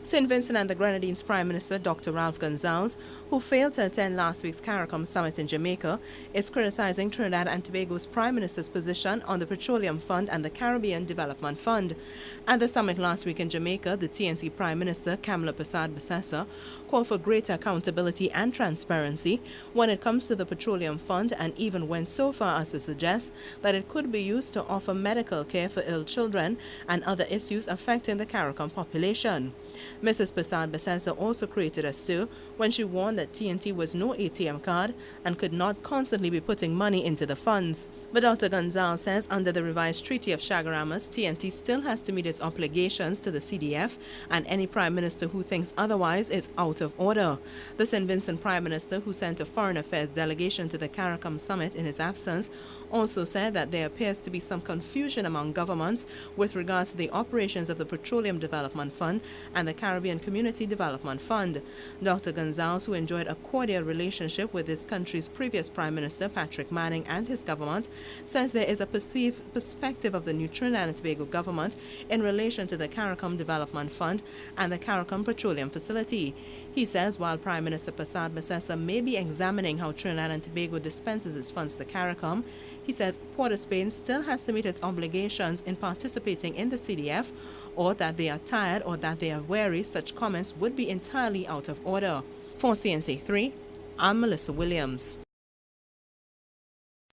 St. Vincent and the Grenadines Prime Minister Dr. Ralph Gonsalves, who failed to attend last week's CARICOM summit in Jamaica, is criticizing Trinidad and Tobago's Prime Minister's position on the Petroleum Fund and the Caribbean Development Fund. At the summit last week in Jamaica, the TNT Prime Minister, persad-bissessar, called for greater accountability and transparency when it comes to the Petroleum Fund, and even went so far as to suggest that it could be used to offer medical care for ill children and other issues affecting the CARICOM population. Mrs. persad-bissessar also created a stir when she warned that TNT was no ATM card and could not constantly be putting money into the funds. But Dr. Gonsalves says under the revised Treaty of Chaguaramas, TNT still has to meet its obligations to the CDF, and any Prime Minister who thinks otherwise is out of order. The St. Vincent Prime Minister, who sent a Foreign Affairs delegation to the CARICOM summit in his absence, also said that there appears to be some confusion among governments with regards to the operations of the Petroleum Development Fund and the Caribbean Community Development Fund. Dr. Gonsalves, who enjoyed a cordial relationship with his country's previous Prime Minister, Patrick Manning, and his government, says there is a perceived perspective of the new Trinidad and Tobago government in relation to the CARICOM Development Fund and the CARICOM Petroleum Facility. He says while Prime Minister persad-bissessar may be examining how Trinidad and Tobago dispenses its funds to CARICOM, he says Port of Spain still has to meet its obligations in participating in the CDF, or that they are tired or that they are wary such comments would be entirely out of order. For CNC3, I'm Melissa Williams.